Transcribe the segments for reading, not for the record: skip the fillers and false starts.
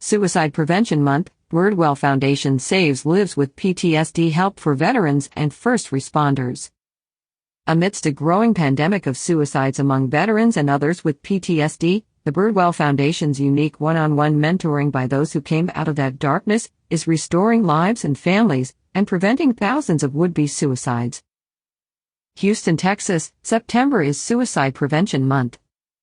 Suicide Prevention Month, Birdwell Foundation saves lives with PTSD help for veterans and first responders. Amidst a growing pandemic of suicides among veterans and others with PTSD, the Birdwell Foundation's unique one-on-one mentoring by those who came out of that darkness is restoring lives and families and preventing thousands of would-be suicides. Houston, Texas, September is Suicide Prevention Month.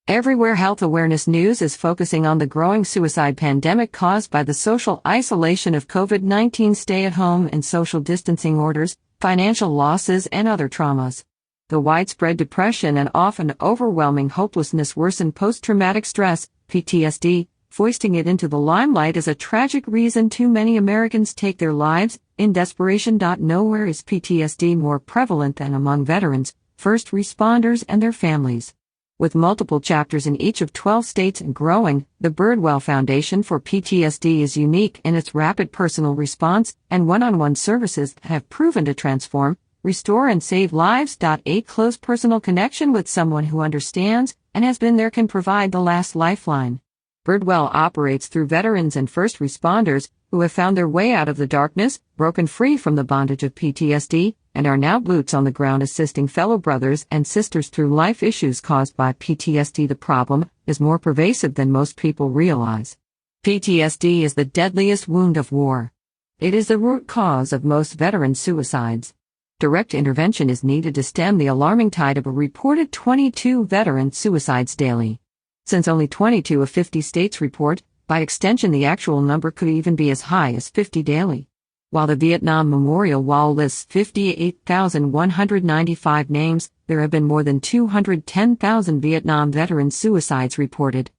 Everywhere health awareness news is focusing on the growing suicide pandemic caused by the social isolation of COVID-19 stay-at-home and social distancing orders, financial losses, and other traumas. The widespread depression and often overwhelming hopelessness worsen post-traumatic stress, PTSD, foisting it into the limelight is a tragic reason too many Americans take their lives in desperation. Nowhere is PTSD more prevalent than among veterans, first responders, and their families. With multiple chapters in each of 12 states and growing, the Birdwell Foundation for PTSD is unique in its rapid personal response and one-on-one services that have proven to transform, restore, and save lives. A close personal connection with someone who understands and has been there can provide the last lifeline. Birdwell operates through veterans and first responders who have found their way out of the darkness, broken free from the bondage of PTSD, and are now boots on the ground assisting fellow brothers and sisters through life issues caused by PTSD. The problem is more pervasive than most people realize. PTSD is the deadliest wound of war. It is the root cause of most veteran suicides. Direct intervention is needed to stem the alarming tide of a reported 22 veteran suicides daily. Since only 22 of 50 states report, by extension the actual number could even be as high as 50 daily. While the Vietnam Memorial Wall lists 58,195 names, there have been more than 210,000 Vietnam veteran suicides reported.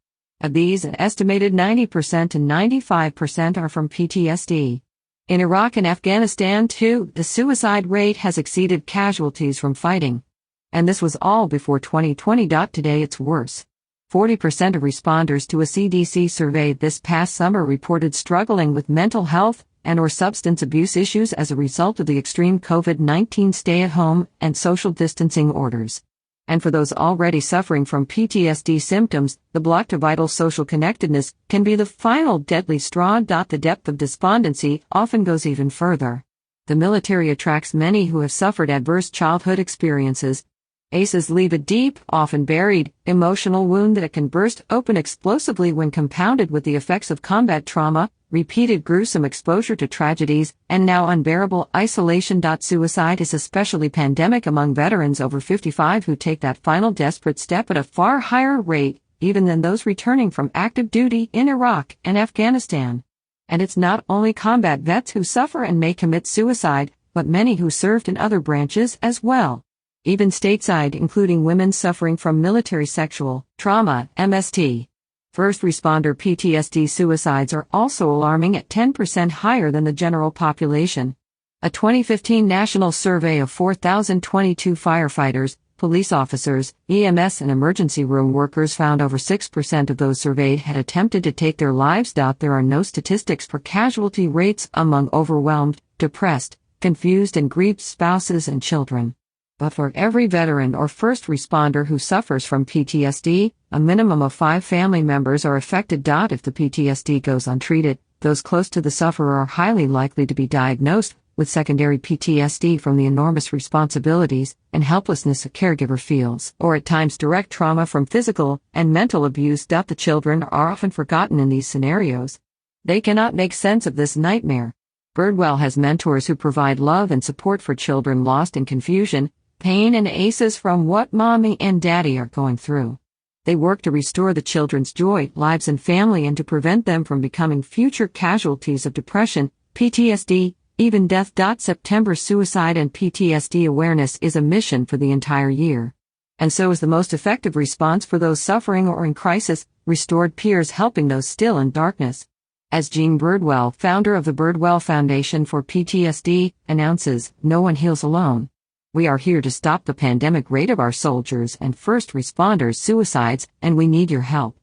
Of these, an estimated 90% to 95% are from PTSD. In Iraq and Afghanistan, too, the suicide rate has exceeded casualties from fighting. And this was all before 2020. Today it's worse. 40% of responders to a CDC survey this past summer reported struggling with mental health and/or substance abuse issues as a result of the extreme COVID-19 stay-at-home and social distancing orders. And for those already suffering from PTSD symptoms, the block to vital social connectedness can be the final deadly straw. The depth of despondency often goes even further. The military attracts many who have suffered adverse childhood experiences. ACEs leave a deep, often buried, emotional wound that can burst open explosively when compounded with the effects of combat trauma, repeated gruesome exposure to tragedies, and now unbearable isolation. Suicide is especially pandemic among veterans over 55 who take that final desperate step at a far higher rate even than those returning from active duty in Iraq and Afghanistan. And it's not only combat vets who suffer and may commit suicide, but many who served in other branches as well. Even stateside, including women suffering from military sexual trauma, MST. First responder PTSD suicides are also alarming at 10% higher than the general population. A 2015 national survey of 4,022 firefighters, police officers, EMS and emergency room workers found over 6% of those surveyed had attempted to take their lives. There are no statistics for casualty rates among overwhelmed, depressed, confused and grieved spouses and children. But for every veteran or first responder who suffers from PTSD, a minimum of 5 family members are affected. If the PTSD goes untreated, those close to the sufferer are highly likely to be diagnosed with secondary PTSD from the enormous responsibilities and helplessness a caregiver feels, or at times direct trauma from physical and mental abuse. The children are often forgotten in these scenarios. They cannot make sense of this nightmare. Birdwell has mentors who provide love and support for children lost in confusion, pain and ACEs from what mommy and daddy are going through. They work to restore the children's joy, lives and family and to prevent them from becoming future casualties of depression, PTSD, even death. September suicide and PTSD awareness is a mission for the entire year. And so is the most effective response for those suffering or in crisis, restored peers helping those still in darkness. As Jean Birdwell, founder of the Birdwell Foundation for PTSD, announces, no one heals alone. We are here to stop the pandemic rate of our soldiers and first responders suicides, and we need your help.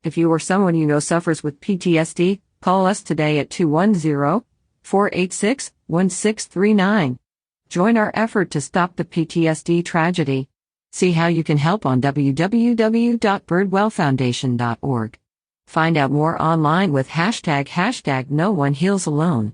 If you or someone you know suffers with PTSD, call us today at 210-486-1639. Join our effort to stop the PTSD tragedy. See how you can help on www.birdwellfoundation.org. Find out more online with hashtag #NoOneHealsAlone.